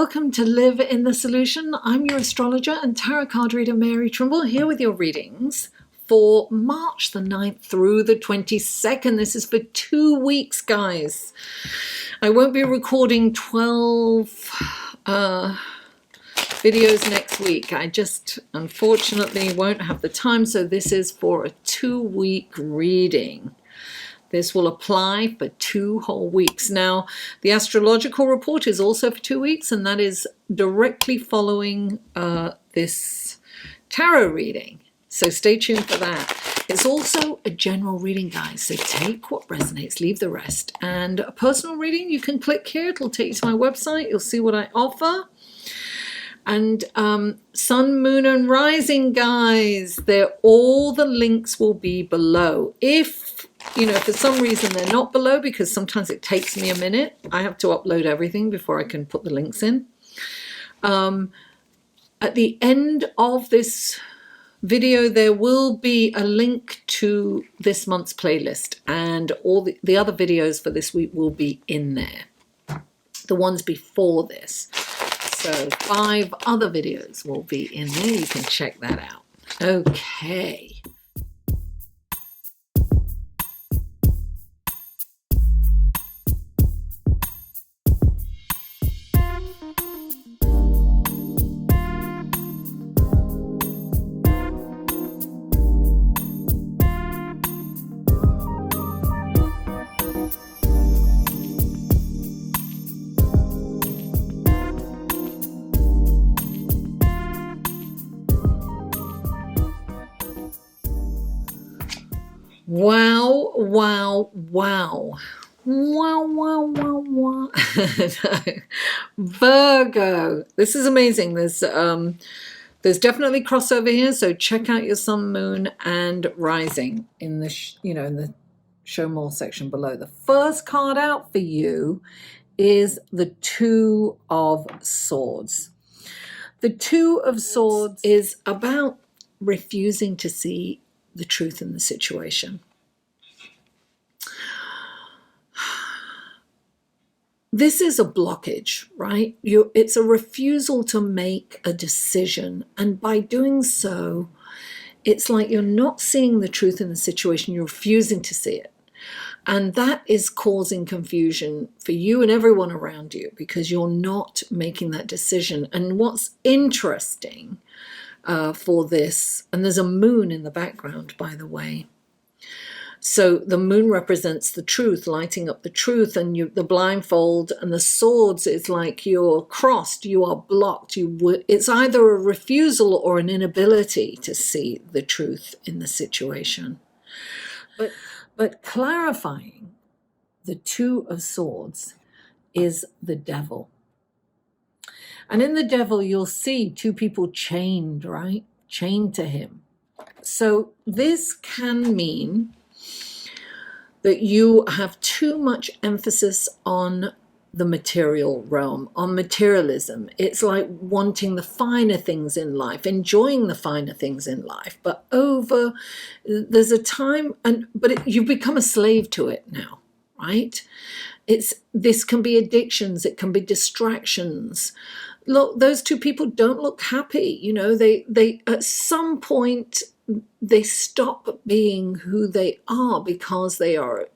welcome to Live in the Solution. I'm your astrologer and tarot card reader, Mary Trimble, here with your readings for March the 9th through the 22nd. This is for 2 weeks, guys. I won't be recording 12 videos next week. I just unfortunately won't have the time, so this is for a 2-week reading. This will apply for 2 whole weeks. Now, the astrological report is also for 2 weeks, and that is directly following this tarot reading. So stay tuned for that. It's also a general reading, guys. So take what resonates, leave the rest. And a personal reading, you can click here. It'll take you to my website. You'll see what I offer. And sun, moon, and rising, guys. All the links will be below. If for some reason they're not below, because sometimes it takes me a minute. I have to upload everything before I can put the links in. At the end of this video, there will be a link to this month's playlist, and all the other videos for this week will be in there. The ones before this. So 5 other videos will be in there. You can check that out. Okay. Wow, wow, wow. Wow, wow, wow, wow. Virgo. This is amazing. There's definitely crossover here, so check out your sun, moon, and rising in the in the show more section below. The first card out for you is the 2 of Swords. The 2 of Swords is about refusing to see the truth in the situation. This is a blockage, right? It's a refusal to make a decision. And by doing so, it's like you're not seeing the truth in the situation. You're refusing to see it. And that is causing confusion for you and everyone around you because you're not making that decision. And what's interesting for this, and there's a moon in the background, by the way. So the moon represents the truth, lighting up the truth, and the blindfold, and the swords is like you're crossed, you are blocked. It's either a refusal or an inability to see the truth in the situation. But clarifying the 2 of Swords is the devil. And in the devil, you'll see 2 people chained, right? Chained to him. So this can mean that you have too much emphasis on the material realm, on materialism. It's like wanting the finer things in life, enjoying the finer things in life. But there's a time, you've become a slave to it now, right? This can be addictions, it can be distractions. Look, those 2 people don't look happy. They at some point they stop being who they are because their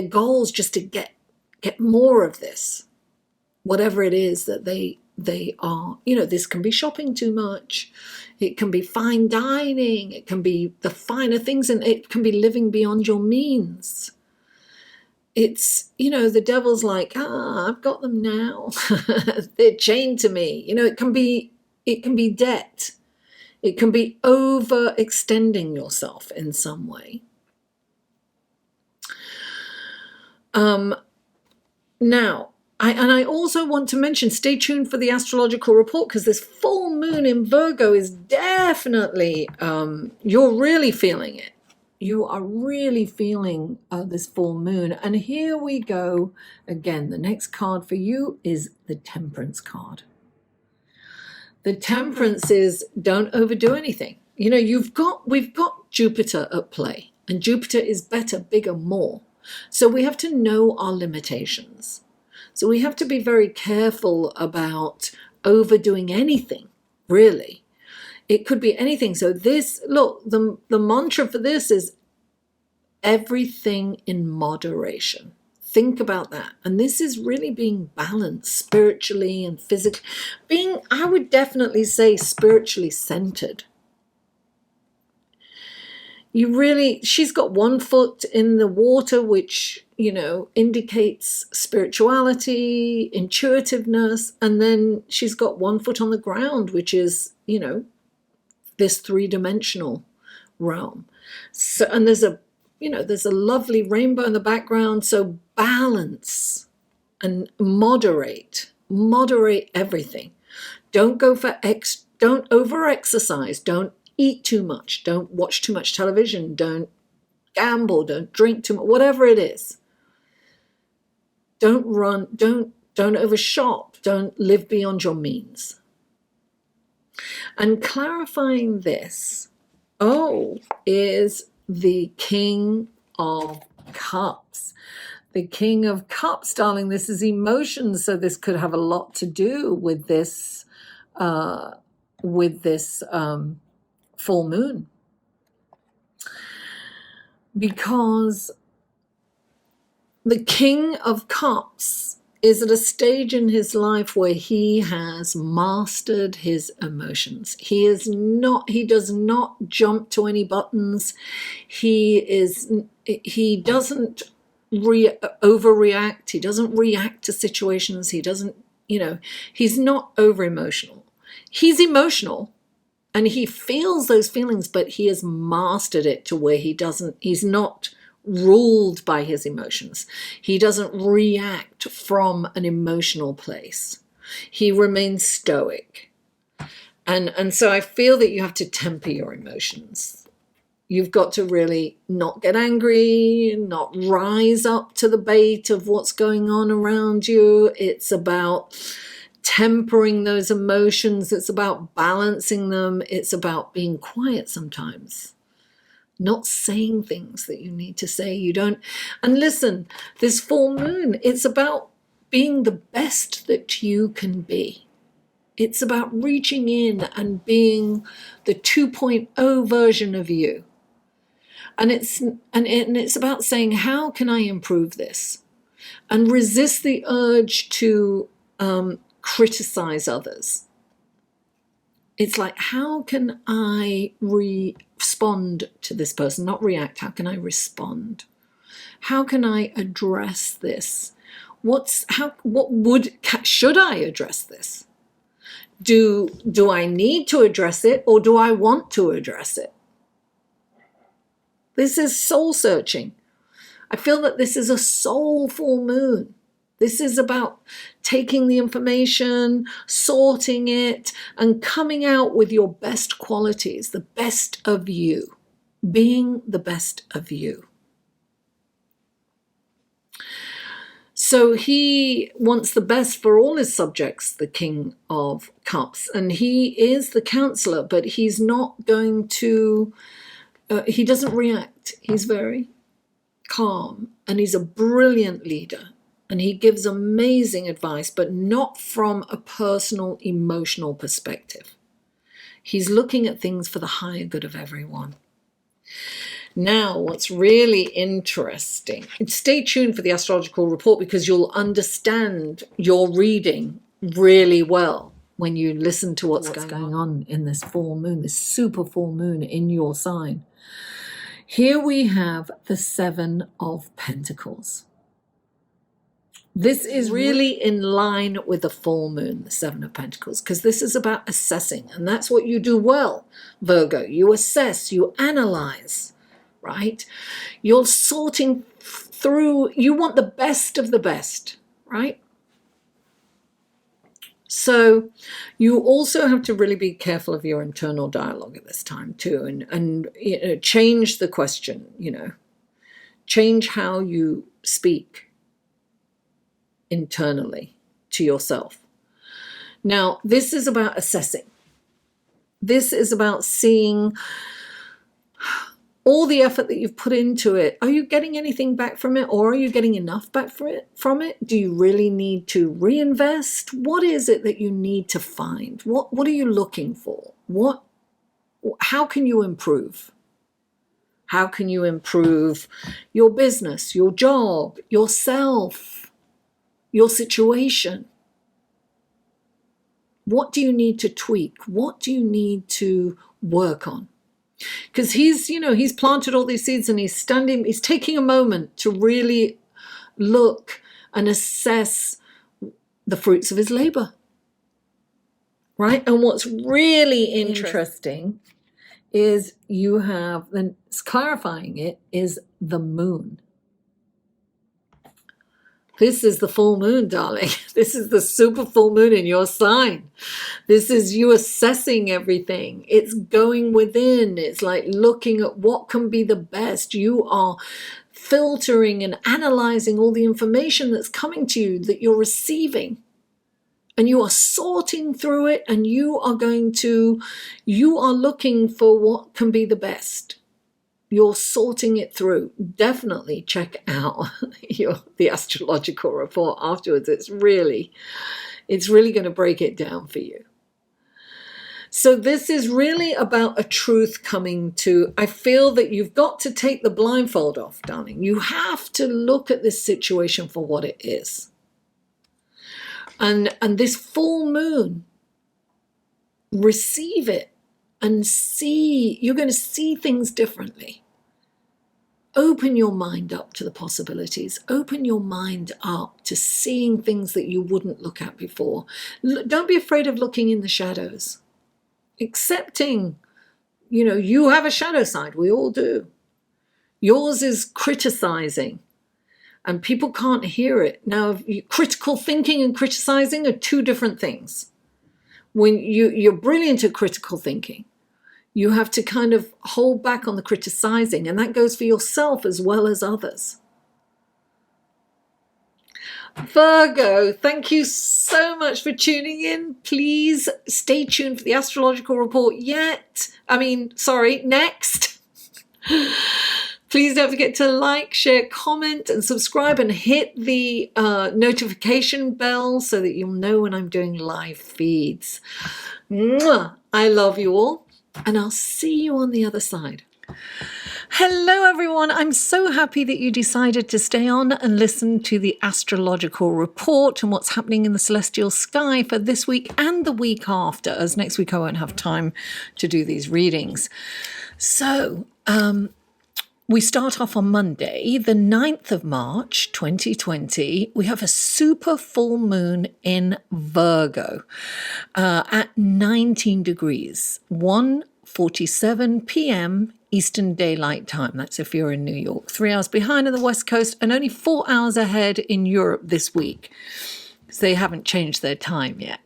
goals just to get more of this, whatever it is that they are. This can be shopping too much, it can be fine dining, it can be the finer things, and it can be living beyond your means. It's, the devil's like, I've got them now. They're chained to me. It can be debt. It can be overextending yourself in some way. Now, I also want to mention, stay tuned for the astrological report, because this full moon in Virgo is definitely, you're really feeling it. You are really feeling this full moon. And here we go again. The next card for you is the Temperance card. The Temperance is don't overdo anything. We've got Jupiter at play, and Jupiter is better, bigger, more. So we have to know our limitations. So we have to be very careful about overdoing anything, really. It could be anything. So this, look, the mantra for this is everything in moderation. Think about that. And this is really being balanced spiritually and physically. Being, I would definitely say, spiritually centered. She's got one foot in the water, which, indicates spirituality, intuitiveness. And then she's got one foot on the ground, which is, this three-dimensional realm. So, and there's a lovely rainbow in the background. So balance and moderate everything. Don't go for don't over-exercise. Don't eat too much. Don't watch too much television. Don't gamble. Don't drink too much. Whatever it is. Don't run. Don't overshop. Don't live beyond your means. And clarifying this, is the King of Cups. The King of Cups, darling, this is emotions, so this could have a lot to do with this full moon. Because the King of Cups is at a stage in his life where he has mastered his emotions. He does not jump to any buttons. He doesn't overreact. He doesn't react to situations. He doesn't, he's not over emotional. He's emotional and he feels those feelings, but he has mastered it to where he's not ruled by his emotions. He doesn't react from an emotional place. He remains stoic. And so I feel that you have to temper your emotions. You've got to really not get angry, not rise up to the bait of what's going on around you. It's about tempering those emotions. It's about balancing them. It's about being quiet sometimes. Not saying things that you need to say. And listen, this full moon, it's about being the best that you can be. It's about reaching in and being the 2.0 version of you. And it's about saying, how can I improve this? And resist the urge to criticize others. It's like, how can I respond to this person? Not react. How can I respond? How can I address this? Should I address this? Do I need to address it, or do I want to address it? This is soul searching. I feel that this is a soul full moon. This is about taking the information, sorting it, and coming out with your best qualities, the best of you, being the best of you. So he wants the best for all his subjects, the King of Cups, and he is the counselor, but he's not going to, he doesn't react. He's very calm, and he's a brilliant leader. And he gives amazing advice, but not from a personal, emotional perspective. He's looking at things for the higher good of everyone. Now, what's really interesting, stay tuned for the astrological report, because you'll understand your reading really well when you listen to what's going on in this full moon, this super full moon in your sign. Here we have the Seven of Pentacles. This is really in line with the full moon, the Seven of Pentacles, because this is about assessing. And that's what you do well, Virgo. You assess, you analyze, right? You're sorting through, you want the best of the best, right? So you also have to really be careful of your internal dialogue at this time too, and change the question, change how you speak internally to yourself. Now, this is about assessing. This is about seeing all the effort that you've put into it, are you getting anything back from it, or are you getting enough back from it? Do you really need to reinvest? What is it that you need to find? What are you looking for? How can you improve? How can you improve your business, your job, yourself, your situation? What do you need to tweak? What do you need to work on? Because he's planted all these seeds, and he's taking a moment to really look and assess the fruits of his labor, right? And what's really interesting is you have, then clarifying it, is the moon. This is the full moon, darling. This is the super full moon in your sign. This is you assessing everything. It's going within. It's like looking at what can be the best. You are filtering and analyzing all the information that's coming to you, that you're receiving. And you are sorting through it, and you are looking for what can be the best. You're sorting it through. Definitely check out the astrological report afterwards. It's really going to break it down for you. So this is really about a truth coming to. I feel that you've got to take the blindfold off, darling. You have to look at this situation for what it is. And this full moon, receive it and see. You're going to see things differently. Open your mind up to the possibilities. Open your mind up to seeing things that you wouldn't look at before. Don't be afraid of looking in the shadows. Accepting, you have a shadow side. We all do. Yours is criticizing, and people can't hear it. Now, critical thinking and criticizing are two different things. When you're brilliant at critical thinking, you have to kind of hold back on the criticizing, and that goes for yourself as well as others. Virgo, thank you so much for tuning in. Please stay tuned for the astrological report next. Please don't forget to like, share, comment, and subscribe, and hit the notification bell so that you'll know when I'm doing live feeds. Mwah! I love you all, and I'll see you on the other side. Hello, everyone. I'm so happy that you decided to stay on and listen to the astrological report and what's happening in the celestial sky for this week and the week after, as next week I won't have time to do these readings. So, we start off on Monday, the 9th of March, 2020. We have a super full moon in Virgo at 19 degrees, 1:47 p.m. Eastern Daylight Time. That's if you're in New York. 3 hours behind on the West Coast and only 4 hours ahead in Europe this week, because they haven't changed their time yet.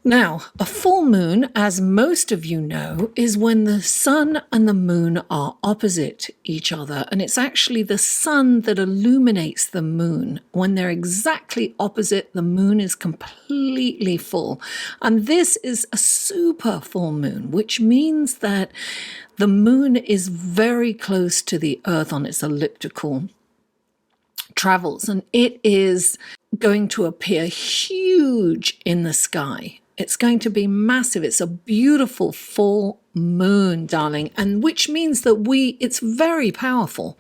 Now, a full moon, as most of you know, is when the sun and the moon are opposite each other. And it's actually the sun that illuminates the moon. When they're exactly opposite, the moon is completely full. And this is a super full moon, which means that the moon is very close to the Earth on its elliptical travels. And it is going to appear huge in the sky. It's going to be massive. It's a beautiful full moon, darling, and which means that it's very powerful.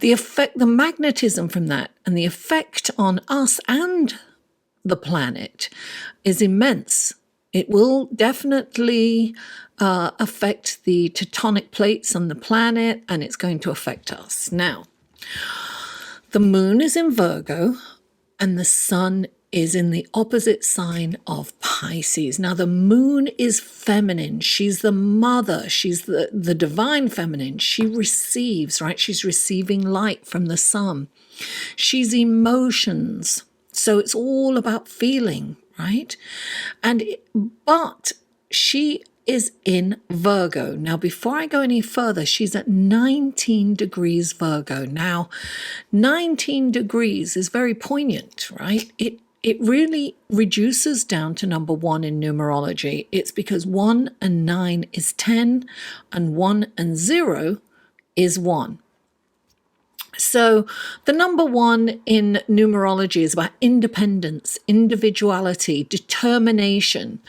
The magnetism from that and the effect on us and the planet is immense. It will definitely affect the tectonic plates on the planet, and it's going to affect us. Now, the moon is in Virgo, and the sun is in the opposite sign of Pisces. Now, the moon is feminine. She's the mother. She's the divine feminine. She receives, right? She's receiving light from the sun. She's emotions. So it's all about feeling, right? But she is in Virgo. Now, before I go any further, she's at 19 degrees Virgo. Now, 19 degrees is very poignant, right? It really reduces down to number 1 in numerology. It's because 1 and 9 is 10, and 1 and 0 is 1. So the number 1 in numerology is about independence, individuality, determination,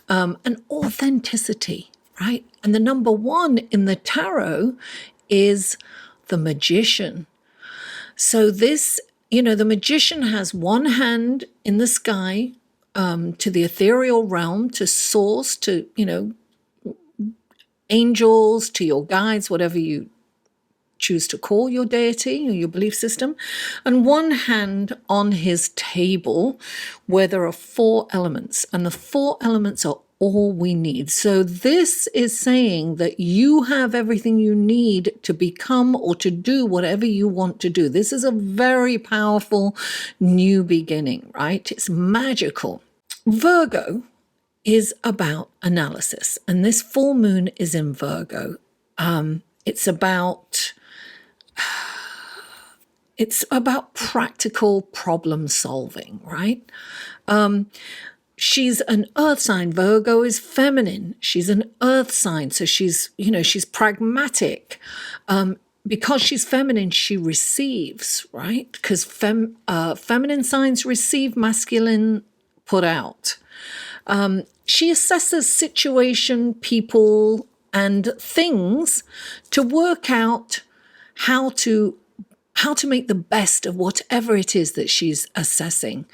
and authenticity, right? And the number 1 in the tarot is the magician. So this, the magician has one hand in the sky, to the ethereal realm, to source, to, angels, to your guides, whatever you choose to call your deity or your belief system, and one hand on his table where there are 4 elements, and the 4 elements are all we need. So this is saying that you have everything you need to become or to do whatever you want to do. This is a very powerful new beginning, right? It's magical. Virgo is about analysis, and this full moon is in Virgo. It's about practical problem solving, right? She's an earth sign. Virgo is feminine. She's an earth sign. So she's pragmatic. Because she's feminine, she receives, right? Because feminine signs receive, masculine put out. She assesses situation, people, and things to work out how to make the best of whatever it is that she's assessing.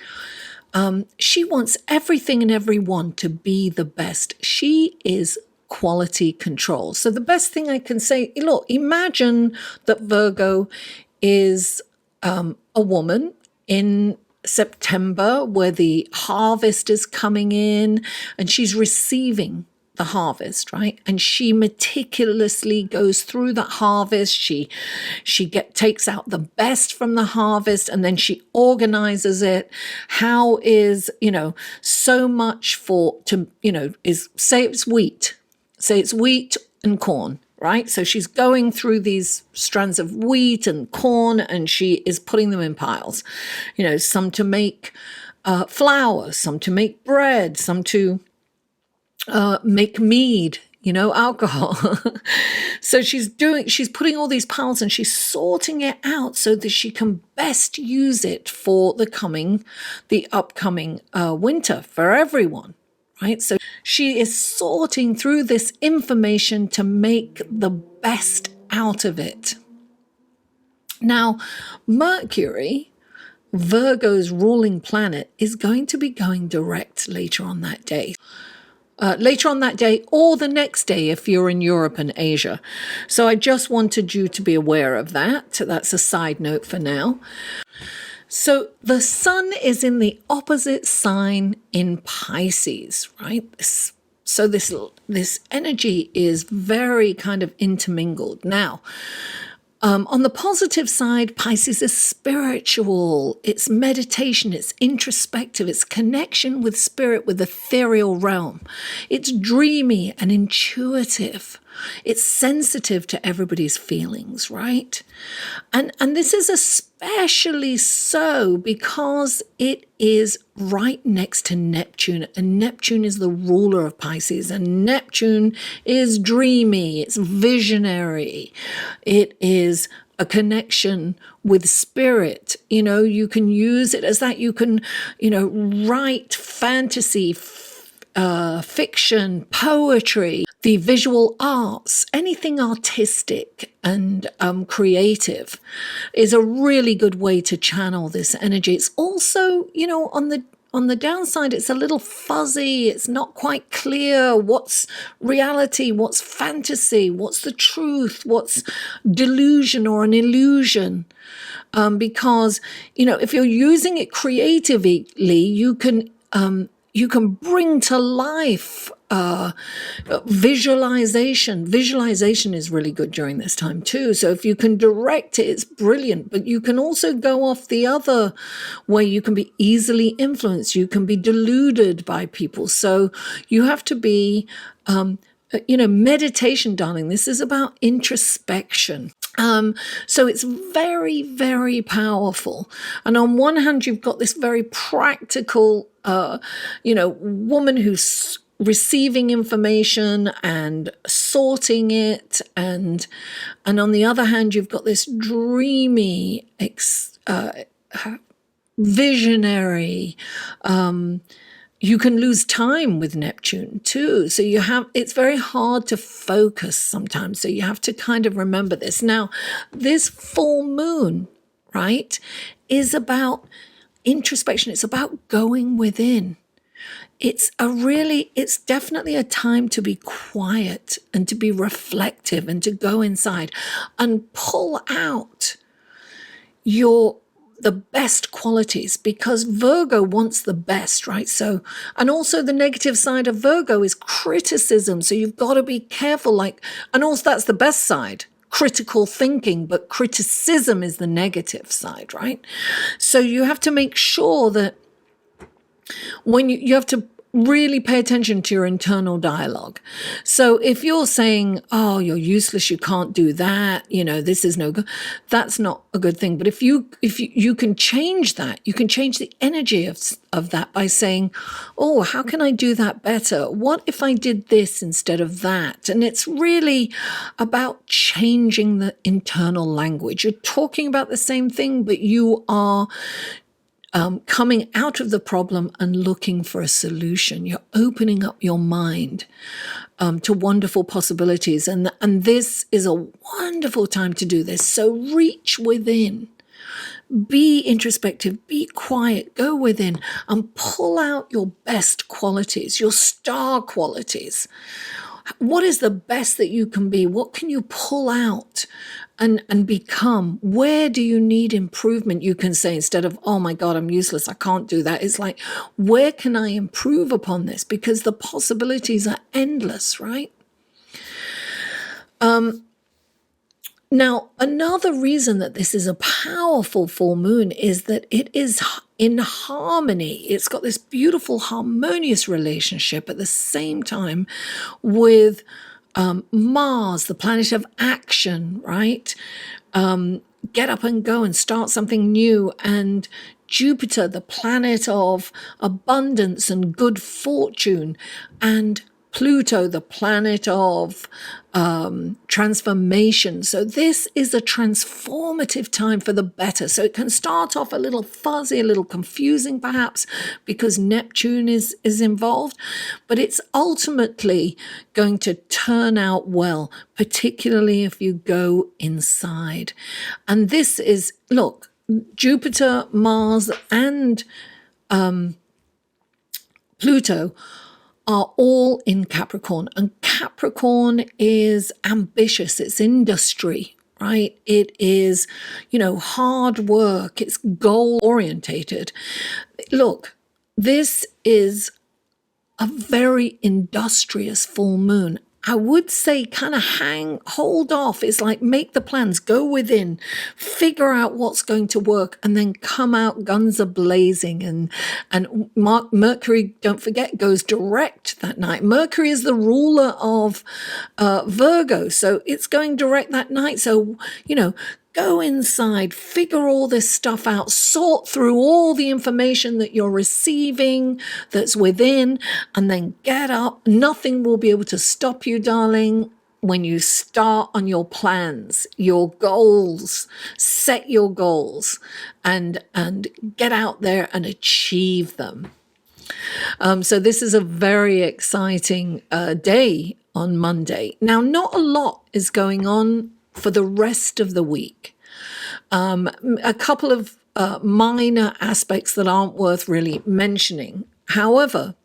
She wants everything and everyone to be the best. She is quality control. So the best thing I can say, look, imagine that Virgo is a woman in September where the harvest is coming in and she's receiving the harvest, right? And she meticulously goes through that harvest. She takes out the best from the harvest, and then she organizes it. How is, so much say it's wheat and corn, right? So she's going through these strands of wheat and corn, and she is putting them in piles, some to make flour, some to make bread, some to make mead, alcohol. So she's putting all these piles and she's sorting it out so that she can best use it for the upcoming winter for everyone, right? So she is sorting through this information to make the best out of it. Now, Mercury, Virgo's ruling planet, is going to be going direct later on that day. Or the next day if you're in Europe and Asia. So I just wanted you to be aware of that. That's a side note for now. So the sun is in the opposite sign in Pisces, right? So this energy is very kind of intermingled. Now, on the positive side, Pisces is spiritual, it's meditation, it's introspective, it's connection with spirit, with the ethereal realm. It's dreamy and intuitive. It's sensitive to everybody's feelings, right? And this is especially so because it is right next to Neptune, and Neptune is the ruler of Pisces, and Neptune is dreamy, it's visionary, it is a connection with spirit. You can use it as that. You can, write fantasy, fiction, poetry, the visual arts, anything artistic and creative is a really good way to channel this energy. It's also, on the downside, it's a little fuzzy. It's not quite clear what's reality, what's fantasy, what's the truth, what's delusion or an illusion. Because, if you're using it creatively, you can bring to life visualization. Visualization is really good during this time too. So if you can direct it, it's brilliant. But you can also go off the other way. You can be easily influenced. You can be deluded by people. So you have to be, meditation, darling. This is about introspection. So it's very, very powerful. And on one hand, you've got this very practical, woman who's receiving information and sorting it, and on the other hand you've got this dreamy visionary, you can lose time with Neptune too. So it's very hard to focus sometimes. So you have to kind of remember this. Now, this full moon, right, is about introspection. It's about going within. It's definitely a time to be quiet and to be reflective and to go inside and pull out the best qualities, because Virgo wants the best, right? So, and also the negative side of Virgo is criticism. So you've got to be careful, and also that's the best side, critical thinking, but criticism is the negative side, right? So you have to make sure that when you have to really pay attention to your internal dialogue. So if you're saying, oh, you're useless, you can't do that, this is no good, that's not a good thing. But if you can change that, you can change the energy of that by saying, oh, how can I do that better? What if I did this instead of that? And it's really about changing the internal language. You're talking about the same thing, but you are coming out of the problem and looking for a solution. You're opening up your mind to wonderful possibilities. And this is a wonderful time to do this. So reach within. Be introspective, be quiet, go within and pull out your best qualities, your star qualities. What is the best that you can be? What can you pull out and become? Where do you need improvement? You can say, instead of, oh my God, I'm useless, I can't do that. It's like, where can I improve upon this? Because the possibilities are endless, right? Now, another reason that this is a powerful full moon is that it is in harmony. It's got this beautiful harmonious relationship at the same time with Mars, the planet of action, right? Get up and go and start something new. And Jupiter, the planet of abundance and good fortune. And Pluto, the planet of transformation. So this is a transformative time for the better. So it can start off a little fuzzy, a little confusing perhaps, because Neptune is involved, but it's ultimately going to turn out well, particularly if you go inside. And this is, look, Jupiter, Mars, and Pluto are all in Capricorn, and Capricorn is ambitious, it's industry, right? It is, hard work, it's goal orientated. Look, this is a very industrious full moon. I would say kind of hold off. It's like make the plans, go within, figure out what's going to work, and then come out guns a-blazing. And Mercury, don't forget, goes direct that night. Mercury is the ruler of Virgo, so it's going direct that night. So, go inside, figure all this stuff out, sort through all the information that you're receiving that's within, and then get up. Nothing will be able to stop you, darling, when you start on your plans, your goals. Set your goals and get out there and achieve them. So this is a very exciting day on Monday. Now, not a lot is going on for the rest of the week. A couple of minor aspects that aren't worth really mentioning. However,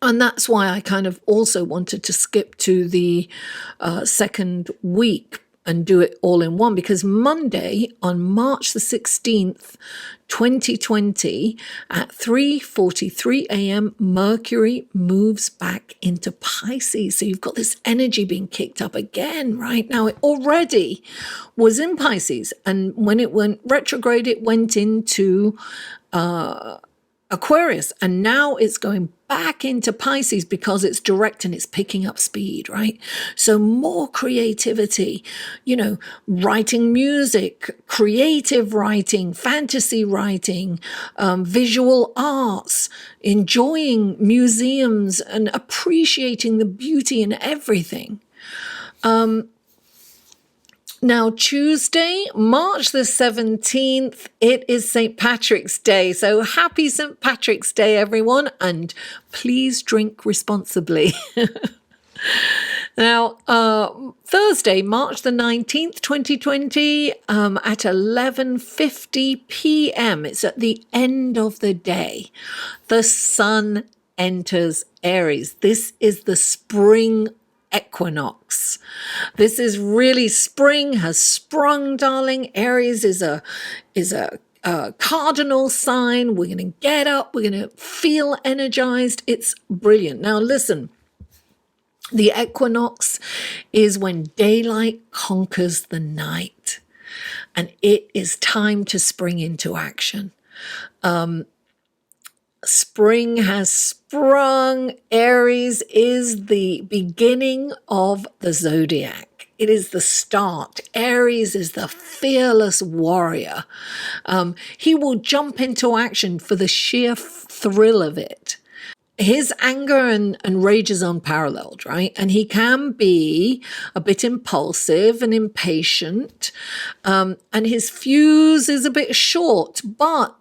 and that's why I kind of also wanted to skip to the second week and do it all in one, because Monday on March the 16th, 2020 at 3:43 a.m. Mercury moves back into Pisces. So you've got this energy being kicked up again right now. It already was in Pisces, and when it went retrograde, it went into Aquarius, and now it's going back into Pisces because it's direct and it's picking up speed, right? So more creativity, writing music, creative writing, fantasy writing, visual arts, enjoying museums and appreciating the beauty in everything. Now, Tuesday, March the 17th, it is St. Patrick's Day. So happy St. Patrick's Day, everyone. And please drink responsibly. Now, Thursday, March the 19th, 2020, at 11:50 p.m. It's at the end of the day. The sun enters Aries. This is the spring equinox. This is really spring has sprung, darling. Aries is a cardinal sign. We're going to get up. We're going to feel energized. It's brilliant. Now, listen. The equinox is when daylight conquers the night, and it is time to spring into action. Spring has sprung. Aries is the beginning of the zodiac. It is the start. Aries is the fearless warrior. He will jump into action for the sheer thrill of it. His anger and rage is unparalleled, right? And he can be a bit impulsive and impatient. And his fuse is a bit short, but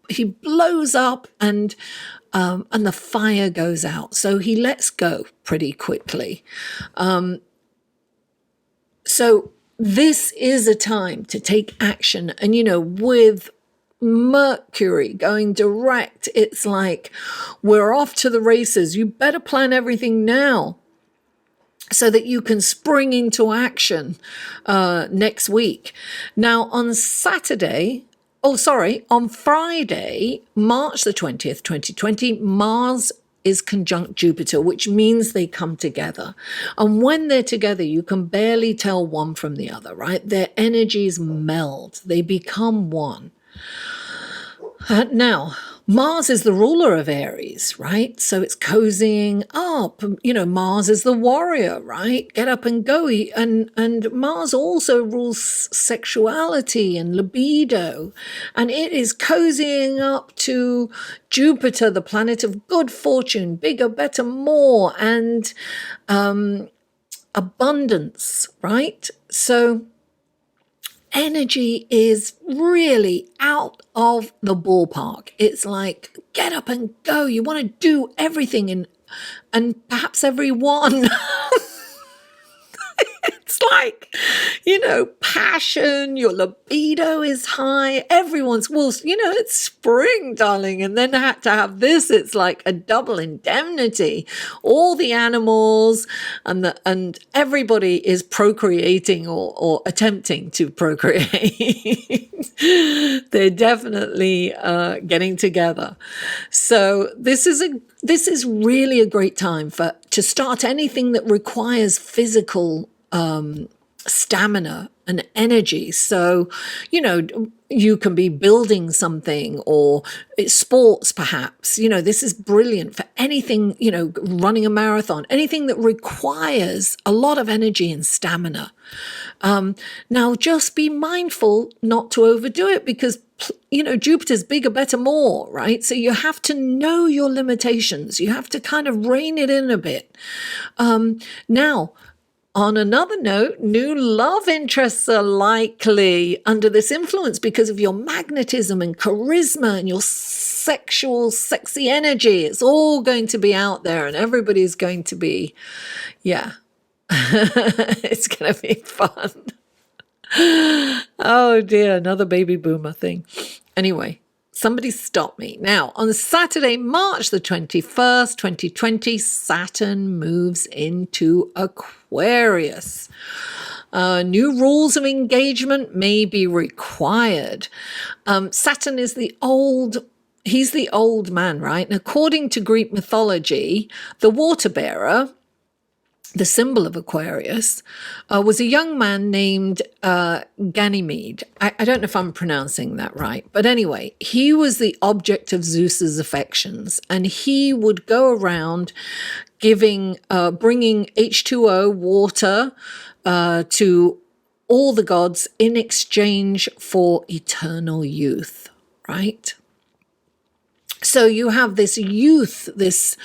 he blows up and the fire goes out. So he lets go pretty quickly. So this is a time to take action. And, with Mercury going direct, it's like we're off to the races. You better plan everything now so that you can spring into action next week. Now, on Friday, March the 20th, 2020, Mars is conjunct Jupiter, which means they come together. And when they're together, you can barely tell one from the other, right? Their energies meld. They become one. Now, Mars is the ruler of Aries, right? So it's cozying up. Mars is the warrior, right? Get up and go. And Mars also rules sexuality and libido. And it is cozying up to Jupiter, the planet of good fortune, bigger, better, more, and abundance, right? So energy is really out of the ballpark. It's like, get up and go. You want to do everything and perhaps everyone. It's like, passion, your libido is high. Everyone's, it's spring, darling. And then to have this, it's like a double indemnity. All the animals and everybody is procreating or attempting to procreate. They're definitely getting together. So this is really a great time to start anything that requires physical stamina and energy. So, you can be building something or sports perhaps. This is brilliant for anything, running a marathon, anything that requires a lot of energy and stamina. Now, just be mindful not to overdo it because, Jupiter's bigger, better, more, right? So you have to know your limitations. You have to kind of rein it in a bit. Now, on another note, new love interests are likely under this influence because of your magnetism and charisma and your sexual, sexy energy. It's all going to be out there and everybody's going to be, it's going to be fun. Oh dear, another baby boomer thing. Anyway, somebody stop me. Now, on Saturday, March the 21st, 2020, Saturn moves into Aquarius. New rules of engagement may be required. Saturn is he's the old man, right? And according to Greek mythology, the water bearer, the symbol of Aquarius, was a young man named Ganymede. I don't know if I'm pronouncing that right, but anyway, he was the object of Zeus's affections, and he would go around bringing H2O, water, to all the gods in exchange for eternal youth, right? So you have this youth, this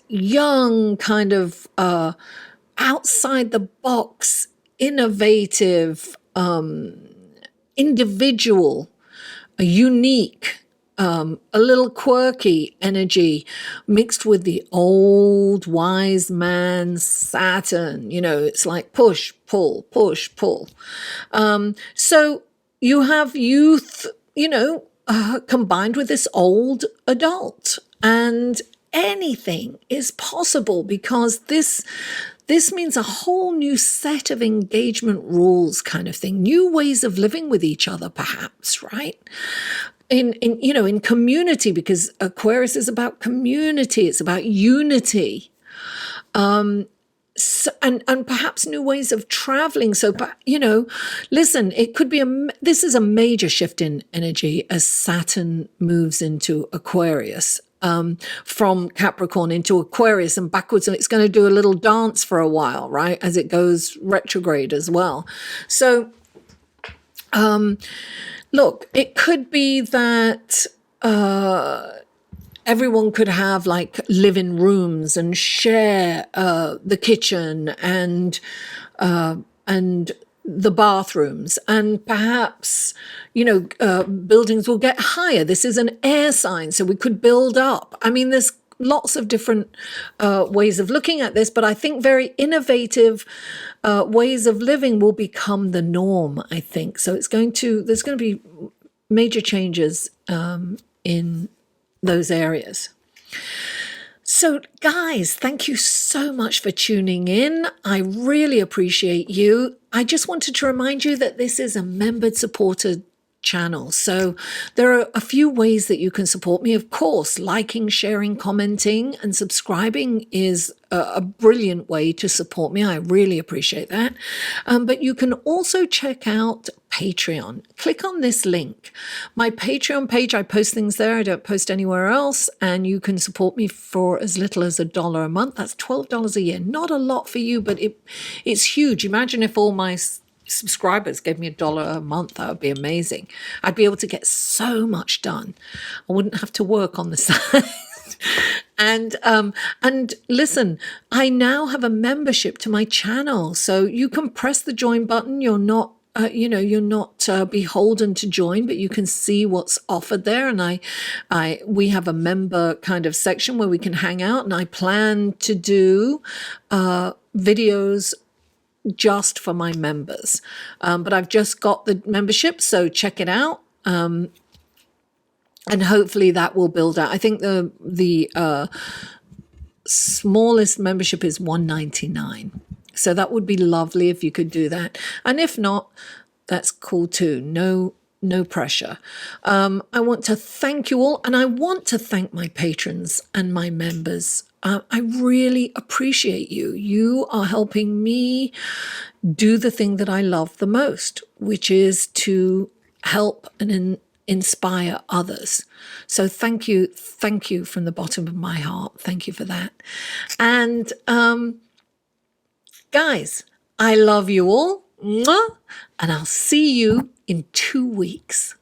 young kind of outside the box, innovative, individual, a unique, a little quirky energy mixed with the old wise man Saturn. It's like push, pull, push, pull. So you have youth, combined with this old adult, and anything is possible because this means a whole new set of engagement rules, kind of thing, new ways of living with each other, perhaps, right? In community, because Aquarius is about community, it's about unity. So, and perhaps new ways of traveling. So, listen, it could be this is a major shift in energy as Saturn moves into Aquarius, from Capricorn into Aquarius and backwards. And it's going to do a little dance for a while, right? As it goes retrograde as well. So, look, it could be that, everyone could have like live-in rooms and share the kitchen and the bathrooms, and perhaps buildings will get higher. This is an air sign, so we could build up. I mean, there's lots of different ways of looking at this, but I think very innovative ways of living will become the norm, I think. So there's going to be major changes in those areas. So guys, thank you so much for tuning in. I really appreciate you. I just wanted to remind you that this is a membered supported channel. So there are a few ways that you can support me. Of course, liking, sharing, commenting, and subscribing is a brilliant way to support me. I really appreciate that. But you can also check out Patreon. Click on this link. My Patreon page, I post things there. I don't post anywhere else. And you can support me for as little as $1 a month. That's $12 a year. Not a lot for you, but it's huge. Imagine if all my subscribers gave me $1 a month. That would be amazing. I'd be able to get so much done. I wouldn't have to work on the side. And listen, I now have a membership to my channel, so you can press the join button. You're not beholden to join, but you can see what's offered there. And we have a member kind of section where we can hang out, and I plan to do videos just for my members. But I've just got the membership, so check it out. And hopefully that will build out. I think the smallest membership is $1.99. So that would be lovely if you could do that. And if not, that's cool too. No pressure. I want to thank you all, and I want to thank my patrons and my members. I really appreciate you. You are helping me do the thing that I love the most, which is to help and inspire others. So thank you from the bottom of my heart. Thank you for that. And guys, I love you all. Mwah, and I'll see you in 2 weeks.